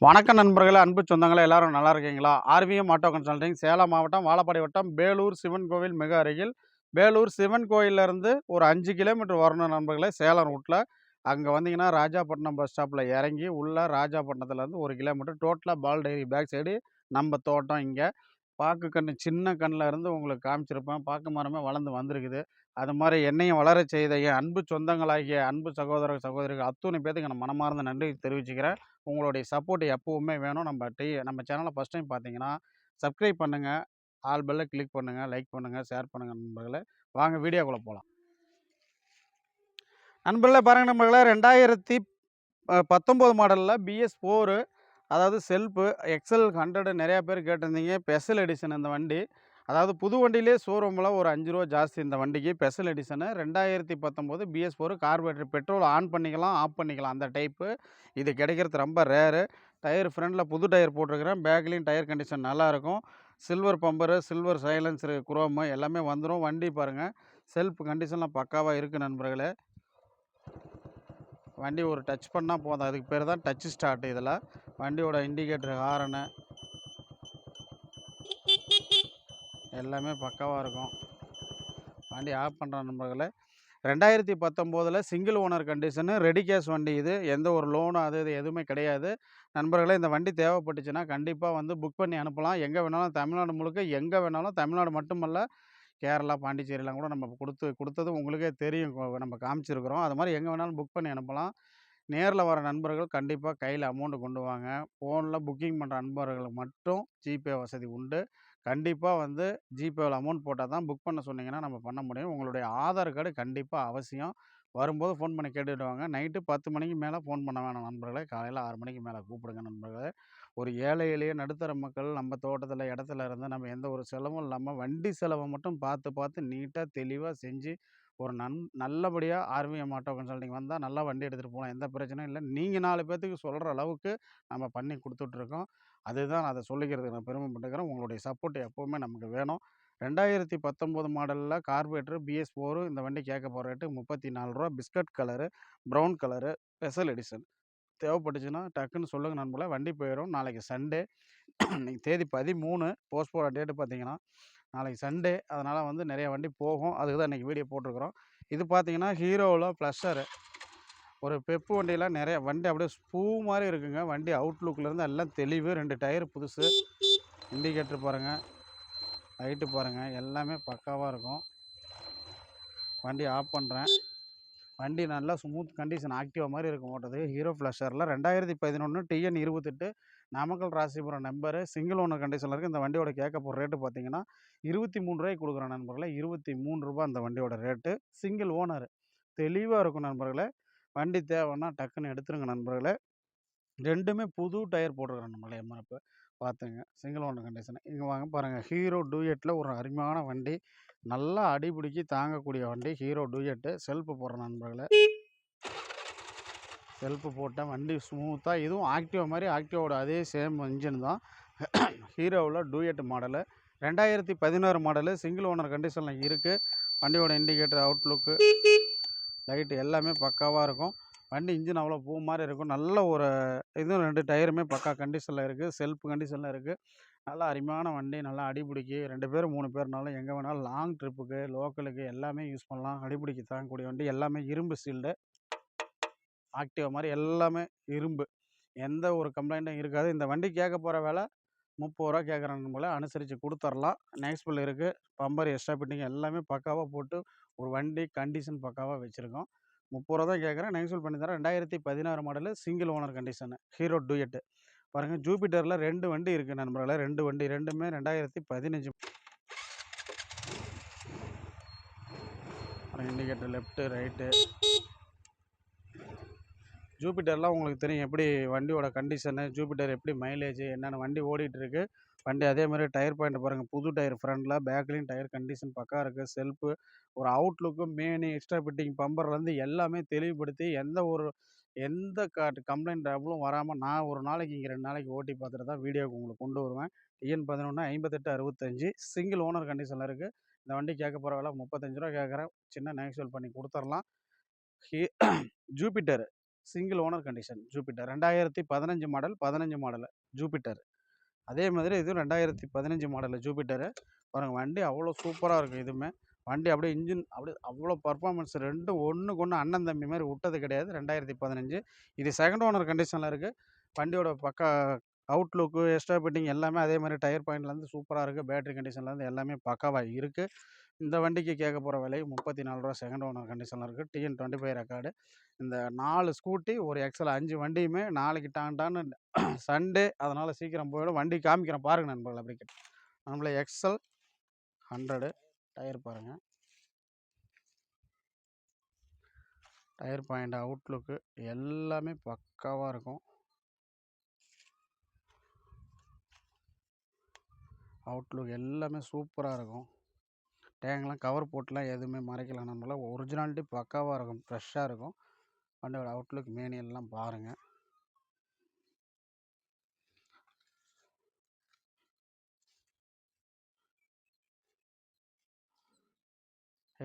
வணக்கம் நண்பர்களே, அன்பு சொந்தங்களே, எல்லாரும் நல்லா இருக்கீங்களா? ஆர்விஎம் ஆட்டோ கன்சல்டிங் சேலம் மாவட்டம் வாழப்பாடி வட்டம் பேலூர் சிவன் கோவில் மிக அருகில். பேலூர் சிவன் கோயிலேருந்து ஒரு 5 கிலோமீட்டர் வரணும் நண்பர்களே, சேலம் ரூட்டில். அங்கே வந்தீங்கன்னா ராஜாப்பட்டினம் பஸ் ஸ்டாப்பில் இறங்கி உள்ள ராஜாப்பட்டினத்துலேருந்து 1 கிலோமீட்டர் டோட்டலாக பால் டைரி பேக் சைடு நம்ம தோட்டம். இங்கே பாக்கு கன்று சின்ன கண்ணில் இருந்து உங்களுக்கு காமிச்சிருப்பேன். பாக்கு மரமே வளர்ந்து வந்திருக்குது. அது மாதிரி என்னையும் வளர செய்த என் அன்பு சொந்தங்களாகிய அன்பு சகோதர சகோதரிகள் அத்துணை பேத்துக்கு நான் மனமார்ந்த நன்றி தெரிவிச்சுக்கிறேன். உங்களுடைய சப்போர்ட் எப்பவுமே வேணும். நம்ம சேனலை ஃபஸ்ட் டைம் பார்த்தீங்கன்னா சப்ஸ்கிரைப் பண்ணுங்கள், ஆல் பெல்லை கிளிக் பண்ணுங்கள், லைக் பண்ணுங்கள், ஷேர் பண்ணுங்கள் நண்பர்களே. வாங்க வீடியோக்குள்ளே போகலாம். நண்பர்களே பாருங்கள் நண்பர்களே, 2019 மாடலில் BS4, அதாவது செல்ஃபு எக்ஸல் 100 நிறையா பேர் கேட்டிருந்தீங்க. ஸ்பெஷல் எடிஷன் இந்த வண்டி. அதாவது புது வண்டியிலே ஷோரூமில் ஒரு 5 ரூபா ஜாஸ்தி இந்த வண்டிக்கு. Special edition 2019 BS4 carburettor. Petrol on பண்ணிக்கலாம், ஆஃப் பண்ணிக்கலாம் அந்த டைப்பு. இது கிடைக்கிறது ரொம்ப ரேரு. டயர் ஃப்ரண்டில் புது டயர் போட்டிருக்கிறேன். பேக்லேயும் டயர் கண்டிஷன் நல்லாயிருக்கும். Silver bumper, silver silencer, Chrome எல்லாமே வந்துடும். வண்டி பாருங்கள், செல்ஃப் கண்டிஷன்லாம் பக்காவாக இருக்குது நண்பர்களே. வண்டி ஒரு டச் பண்ணால் போதும், அதுக்கு பேர் தான் டச் ஸ்டார்ட். இதில் வண்டியோட இண்டிகேட்டர், ஹாரனு எல்லாமே பக்காவாக இருக்கும். வண்டி ஆஃப் பண்ணுற நண்பர்களே. 2019 single owner condition, ready cash வண்டி. இது எந்த ஒரு லோனு அது இது எதுவுமே கிடையாது நண்பர்களே. இந்த வண்டி தேவைப்பட்டுச்சுன்னா கண்டிப்பாக வந்து புக் பண்ணி அனுப்பலாம். எங்கே வேணாலும் தமிழ்நாடு முழுக்க, எங்கே வேணாலும். தமிழ்நாடு மட்டுமல்ல, கேரளா, பாண்டிச்சேரிலாம் கூட நம்ம கொடுத்தது உங்களுக்கே தெரியும், நம்ம காமிச்சிருக்கிறோம். அது மாதிரி எங்கே வேணாலும் புக் பண்ணி அனுப்பலாம். நேரில் வர நண்பர்கள் கண்டிப்பாக கையில் அமௌண்ட்டு கொண்டு வாங்க. ஃபோனில் புக்கிங் பண்ணுற நண்பர்களுக்கு மட்டும் ஜிபே வசதி உண்டு. கண்டிப்பாக வந்து ஜிபேவில் அமௌண்ட் போட்டால் தான் புக் பண்ண சொன்னீங்கன்னா நம்ம பண்ண முடியும். உங்களுடைய ஆதார் கார்டு கண்டிப்பாக அவசியம். வரும்போது ஃபோன் பண்ணி கேட்டுட்டு வாங்க. நைட்டு 10 மணிக்கு மேலே ஃபோன் பண்ண வேணாம் நண்பர்களே. காலையில் 6 மணிக்கு மேலே கூப்பிடுங்க நண்பர்களே. ஒரு ஏழை எளிய நடுத்தர மக்கள் நம்ம தோட்டத்தில் இடத்துல இருந்து நம்ம எந்த ஒரு செலவும் இல்லாமல் வண்டி செலவை மட்டும் பார்த்து பார்த்து நீட்டாக தெளிவாக செஞ்சு ஒரு நல்லபடியாக ஆர்விஎம் ஆட்டோ கன்சல்டிங் வந்தால் நல்லா வண்டி எடுத்துகிட்டு போகலாம். எந்த பிரச்சனையும் இல்லை. நீங்கள் 4 பேர்த்துக்கு சொல்கிற அளவுக்கு நம்ம பண்ணி கொடுத்துட்ருக்கோம். அதுதான் நான் அதை சொல்லிக்கிறதுக்கு நான் பெருமைப்பட்டுக்கிறேன். உங்களுடைய சப்போர்ட் எப்போவுமே நமக்கு வேணும். 2019 மாடலில் கார்பரேட்டர் BS4 இந்த வண்டி கேட்க போகிற ரேட்டு ரூ. 34. Biscuit colour, brown colour, special edition. தேவைப்பட்டுச்சுன்னா டக்குன்னு சொல்லுங்கள் நண்பர்களே. வண்டி போயிடும். நாளைக்கு சண்டே, இன்னைக்கு தேதி 13. போஸ்ட் போட டேட்டு பார்த்தீங்கன்னா நாளைக்கு சண்டே. அதனால் வந்து நிறைய வண்டி போகும். அதுக்கு தான் இன்றைக்கி வீடியோ போட்டிருக்கிறோம். இது பார்த்தீங்கன்னா ஹீரோவில் ப்ளஷரு. ஒரு பெப்பு வண்டியில் நிறைய வண்டி அப்படியே பூ மாதிரி இருக்குங்க. வண்டி அவுட்லுக்லேருந்து எல்லாம் தெளிவு. 2 டயர் புதுசு. இண்டிகேட்டர் பாருங்கள், லைட்டு பாருங்கள், எல்லாமே பக்காவாக இருக்கும். வண்டி ஆஃப் பண்ணுறேன். வண்டி நல்லா ஸ்மூத் கண்டிஷன், ஆக்டிவா மாதிரி இருக்கும் ஓட்டுறதுக்கு. ஹீரோ ப்ளஷரில் 2011 TN 28 Namakkal Rasipuram number, single owner கண்டிஷனில் இருக்குது. இந்த வண்டியோட கேட்க போகிற ரேட்டு பார்த்தீங்கன்னா 23 ரூபாய்க்கு கொடுக்குறேன் நண்பர்களே. 23 ரூபா இந்த வண்டியோட ரேட்டு. சிங்கிள் ஓனர், தெளிவாக இருக்கும் நண்பர்களே. வண்டி தேவைன்னா டக்குன்னு எடுத்துருங்க நண்பர்களே. ரெண்டுமே புது டயர் போட்டிருக்கிறேன் நம்மளே. எம்ஆர்எஃப் பார்த்துங்க. Single owner condition. இங்கே வாங்க பாருங்கள், ஹீரோ டூயட்டில் ஒரு அருமையான வண்டி. நல்லா அடிபிடிக்கி தாங்கக்கூடிய வண்டி ஹீரோ டூயட்டு. செல்ஃபு போடுற நண்பர்களே. செல்ஃபு போட்டேன். வண்டி ஸ்மூத்தாக, இதுவும் ஆக்டிவா மாதிரி. ஆக்டிவாவோட அதே சேம் இன்ஜின் தான். ஹீரோவில் Duet model, 2016 model, single owner கண்டிஷனில் இருக்குது. வண்டியோட இண்டிகேட்டர், அவுட்லுக்கு, லைட்டு எல்லாமே பக்காவாக இருக்கும். வண்டி இன்ஜின் அவ்வளோ பூ மாதிரி இருக்கும். நல்ல ஒரு இதுவும் 2 டயருமே பக்கா கண்டிஷனில் இருக்குது. செல்ஃப் கண்டிஷனில் இருக்குது. நல்லா அருமையான வண்டி. நல்லா அடிபிடிக்கி 2 பேர் 3 பேர்னாலும் எங்கே வேணாலும் லாங் ட்ரிப்புக்கு, லோக்கலுக்கு எல்லாமே யூஸ் பண்ணலாம். அடிபிடிக்கி தாங்கக்கூடிய வண்டி. எல்லாமே இரும்பு சீல்டு. ஆக்டிவா மாதிரி எல்லாமே இரும்பு. எந்த ஒரு கம்ப்ளைண்ட்டும் இருக்காது. இந்த வண்டி கேட்க போகிற விலை 30 ரூபா கேட்குறாங்க போல். அனுசரித்து கொடுத்துர்லாம். நெக்ஸ்பில் இருக்குது. பம்பர், எக்ஸ்ட்ரா ஃபிட்டிங் எல்லாமே பக்காவாக போட்டு ஒரு வண்டி கண்டிஷன் பக்காவாக வச்சுருக்கோம். 30 ரூபா தான் கேட்குறேன். நெக்ஸ்பில் பண்ணி தரேன். 2016 model, single owner condition, hero Duet. பாருங்கள், ஜூபிட்டரில் 2 வண்டி இருக்குது நண்பர்களே. 2 வண்டி, ரெண்டுமே 2015. Indicator left, right. ஜூபிட்டர்லாம் உங்களுக்கு தெரியும் எப்படி வண்டியோட கண்டிஷனு, ஜூபிட்டர் எப்படி மைலேஜ் என்னென்ன வண்டி ஓடிட்டுருக்கு. வண்டி அதேமாதிரி டயர் பாயிண்ட் பாருங்கள், புது டயர் ஃப்ரண்டில், பேக்லேயும் டயர் கண்டிஷன் பக்கா இருக்குது. செல்ஃபு, ஒரு அவுட்லுக்கு, மேனு, எக்ஸ்ட்ரா ஃபிட்டிங், பம்பர்லேருந்து எல்லாமே தெளிவுபடுத்தி எந்த கம்ப்ளைண்ட் ட்ராப்ளும் வராமல் நான் ஒரு நாளைக்கு இங்கே 2 நாளைக்கு ஓட்டி பார்த்துட்டு தான் வீடியோக்கு உங்களுக்கு கொண்டு வருவேன். TN 11 58 65 சிங்கிள் ஓனர் கண்டிஷனில் இருக்குது. இந்த வண்டி கேட்க போகிற விலை 35 ரூபா கேட்குறேன். சின்ன நெகோஷியேட் பண்ணி கொடுத்துர்லாம். Jupiter single owner condition Jupiter 2015 model 15 model Jupiter. அதே மாதிரி இதுவும் 2015 மாடல் ஜூபிட்டரு. பாருங்கள் வண்டி அவ்வளோ சூப்பராக இருக்கும். இதுவுமே வண்டி அப்படியே இன்ஜின் அப்படியே அவ்வளோ பர்ஃபார்மன்ஸ், ரெண்டும் ஒன்றுக்கு ஒன்று அண்ணன் தம்பி மாதிரி விட்டது கிடையாது. 2015 இது செகண்ட் ஓனர் கண்டிஷனில் இருக்குது. வண்டியோட பக்கா அவுட்லுக்கு, எக்ஸ்ட்ரா ஃபிட்டிங் எல்லாமே அதே மாதிரி டயர் பாயிண்ட்லேருந்து சூப்பராக இருக்குது. பேட்டரி கண்டிஷன்லேருந்து எல்லாமே பக்காவாக இருக்குது. இந்த வண்டிக்கு கேட்க போகிற விலை 34 ரூபா. செகண்ட் ஓனர் கண்டிஷனில் இருக்குது. TN 25 record. இந்த 4 ஸ்கூட்டி ஒரு எக்ஸல் 5 வண்டியுமே நாளைக்கு டான்னு சண்டே, அதனால் சீக்கிரம் போயிடும். வண்டி காமிக்கிறேன் பாருங்கள் நண்பர்கள். அப்படி நம்மள எக்ஸல் 100 டயர் பாருங்கள். டயர் பாயிண்ட், அவுட்லுக்கு எல்லாமே பக்காவாக இருக்கும். அவுட்லுக் எல்லாமே சூப்பராக இருக்கும். டேங்க்லாம் கவர் போட்டுலாம் எதுவுமே மறைக்கலாம். நம்மள ஒரிஜினாலிட்டி பக்காவாக இருக்கும், ஃப்ரெஷ்ஷாக இருக்கும். வண்டியோட அவுட்லுக் மேனியெல்லாம் பாருங்கள்.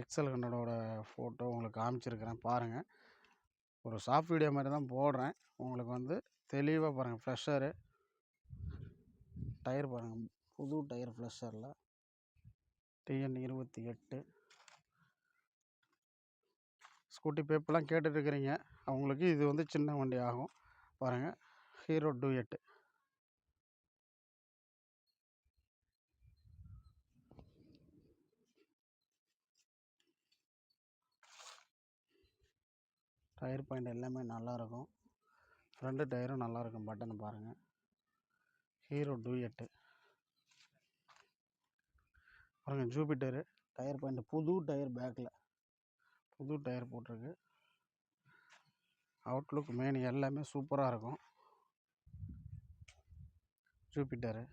எக்ஸல் 100ஓட ஃபோட்டோ உங்களுக்கு காமிச்சிருக்கிறேன் பாருங்கள். ஒரு ஷார்ட் வீடியோ மாதிரி தான் போடுறேன். உங்களுக்கு வந்து தெளிவாக பாருங்கள். ஃப்ரெஷ்ஷரு டயர் பாருங்கள், புது டயர் ஃப்ரெஷ்ஷரில் டிஎன் 28. ஸ்கூட்டி பேப்பெலாம் கேட்டுட்ருக்கிறீங்க, அவங்களுக்கு இது வந்து சின்ன வண்டி ஆகும். பாருங்கள், ஹீரோ டூயட். டயர் பாயிண்ட் எல்லாமே நல்லாயிருக்கும். ஃப்ரண்ட்டு டயரும் நல்லாயிருக்கும். பட்டனை பாருங்கள். ஹீரோ டூயட்டு பாருங்கள். ஜூபிட்டரு டயர் பாயிண்ட் புது டயர், பேக்கில் புது டயர் போட்டிருக்கு. அவுட்லுக் மெயின் எல்லாமே சூப்பராக இருக்கும். ஜூபிட்டரு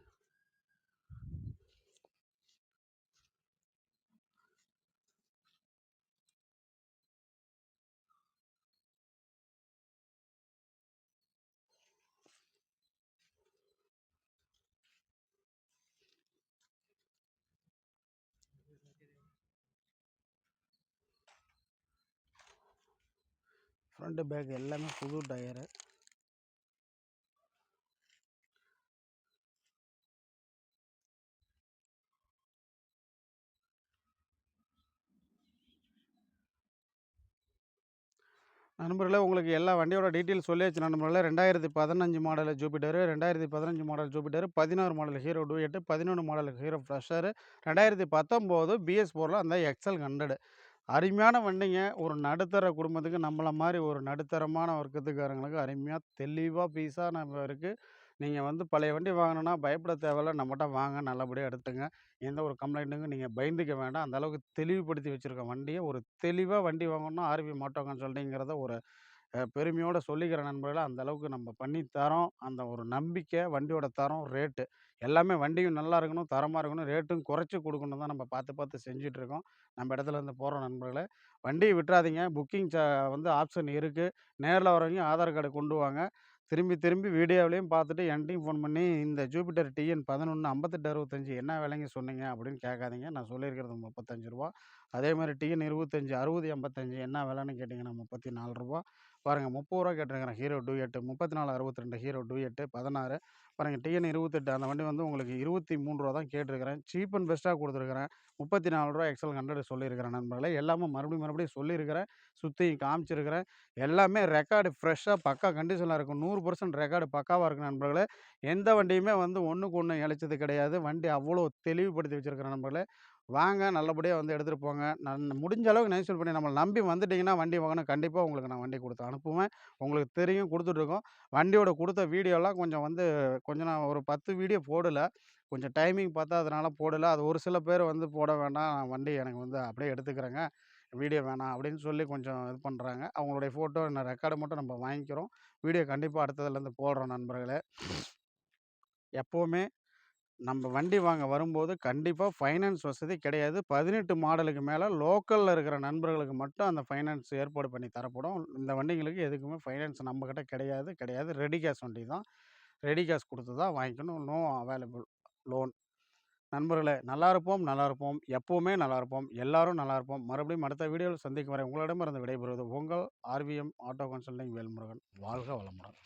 ஃப்ரண்ட்டு பேக் எல்லாமே புது டயரு. நண்பர்களே, உங்களுக்கு எல்லா வண்டியோட டீட்டெயில் சொல்லியாச்சு நண்பர்களே. 2015 model Jupiter, 2015 model Jupiter, 16 model hero Duet, 11 model hero fresher, 2019 BS4ல் அந்த எக்ஸல் 100. அருமையான வண்டிங்க. ஒரு நடுத்தர குடும்பத்துக்கு, நம்மள மாதிரி ஒரு நடுத்தரமான வர்க்கத்துக்காரங்களுக்கு அருமையாக தெளிவாக பீஸாக இருக்குது. நீங்கள் வந்து பழைய வண்டி வாங்கணுன்னா பயப்பட தேவையில்ல. நம்மகிட்ட வாங்க, நல்லபடியாக எடுத்துங்க. எந்த ஒரு கம்ப்ளைண்ட்டுக்கும் நீங்கள் பயந்துக்க வேண்டாம். அந்த அளவுக்கு தெளிவுபடுத்தி வச்சுருக்கோம் வண்டியை. ஒரு தெளிவாக வண்டி வாங்கணும்னா ஆர்வி மோட்டார் கன்சல்ட்டிங்கிறத ஒரு பெருமையோடு சொல்லிக்கிற நண்பர்களே. அந்த அளவுக்கு நம்ம பண்ணி தரோம். அந்த ஒரு நம்பிக்கை, வண்டியோட தரம், ரேட்டு எல்லாமே வண்டியும் நல்லா இருக்கணும், தரமாக இருக்கணும், ரேட்டும் குறைச்சி கொடுக்கணும் தான் நம்ம பார்த்து பார்த்து செஞ்சிட்ருக்கோம். நம்ம இடத்துல இருந்து போகிற நண்பர்களே, வண்டியை விட்டுறாதீங்க. புக்கிங் வந்து ஆப்ஷன் இருக்குது. நேரில் வரவங்க ஆதார் கார்டு கொண்டு வாங்க. திரும்பி திரும்பி வீடியோவிலையும் பார்த்துட்டு என்கிட்டையும் ஃபோன் பண்ணி இந்த ஜூபிட்டர் டிஎன் 11 5865 என்ன விலைங்க சொன்னீங்க அப்படின்னு கேட்காதீங்க. நான் சொல்லியிருக்கிறது 35 ரூபா. அதே மாதிரி டிஎன் 25 6085 என்ன விலைன்னு கேட்டிங்கன்னா 34 ரூபா. பாருங்கள், 30 ரூபா கேட்டிருக்கிறேன் ஹீரோ டூயட்டு. 3462 hero Duet 16. பாருங்கள், டிஎன் 28 அந்த வண்டி வந்து உங்களுக்கு 23 ரூபா தான் கேட்டிருக்கிறேன். சீப் அண்ட் பெஸ்ட்டாக கொடுத்துருக்குறேன். 34 ரூபா எக்ஸல் 100 சொல்லியிருக்கிறேன் நண்பர்களே. எல்லாமே மறுபடியும் சொல்லியிருக்கிறேன். சுற்றி காமிச்சிருக்கிறேன். எல்லாமே ரெக்கார்டு ஃப்ரெஷ்ஷாக பக்கா கண்டிஷனில் இருக்கும். 100% ரெக்கார்டு பக்காவாக இருக்கும் நண்பர்களே. எந்த வண்டியுமே வந்து ஒன்றுக்கு ஒன்று இழைச்சது கிடையாது. வண்டி அவ்வளோ தெளிவுபடுத்தி வச்சுருக்கிறேன் நண்பர்களே. வாங்க, நல்லபடியாக வந்து எடுத்துகிட்டு போங்க. நான் முடிஞ்ச அளவுக்கு நெரிசல் பண்ணி நம்மளை நம்பி வந்துட்டிங்கன்னா வண்டி வாங்கணும். கண்டிப்பாக உங்களுக்கு நான் வண்டி கொடுத்து அனுப்புவேன். உங்களுக்கு தெரியும், கொடுத்துட்ருக்கோம். வண்டியோட கொடுத்த வீடியோலாம் கொஞ்சம் வந்து நான் ஒரு 10 வீடியோ போடலை. கொஞ்சம் டைமிங் பார்த்தா அதனால் போடலை. அது ஒரு சில பேர் வந்து போட வேண்டாம், வண்டி எனக்கு வந்து அப்படியே எடுத்துக்கிறேங்க, வீடியோ வேணாம் அப்படின்னு சொல்லி கொஞ்சம் இது பண்ணுறாங்க. அவங்களுடைய ஃபோட்டோ ரெக்கார்டு மட்டும் நம்ம வாங்கிக்கிறோம். வீடியோ கண்டிப்பாக அடுத்ததுலேருந்து போடுறோம் நண்பர்களே. எப்போவுமே நம்ம வண்டி வாங்க வரும்போது கண்டிப்பாக ஃபைனான்ஸ் வசதி கிடையாது. 18 மாடலுக்கு மேலே லோக்கலில் இருக்கிற நண்பர்களுக்கு மட்டும் அந்த ஃபைனான்ஸ் ஏற்பாடு பண்ணி தரப்படும். இந்த வண்டிங்களுக்கு எதுக்குமே ஃபைனான்ஸ் நம்மக்கிட்ட கிடையாது. ரெடி கேஷ் வண்டி தான். ரெடி கேஷ் கொடுத்து தான் வாங்கிக்கணும். No available loan. நண்பர்களே, நல்லா இருப்போம், நல்லா இருப்போம். எப்பவுமே நல்லா இருப்போம். எல்லாரும் நல்லா இருப்போம். மறுபடியும் அடுத்த வீடியோவில் சந்திக்கும் வரை உங்களிடமிருந்து விடைபெறுவது உங்கள் ஆர்விஎம் ஆட்டோ கன்சல்டிங் வேல்முருகன். வாழ்க வளமுடன்.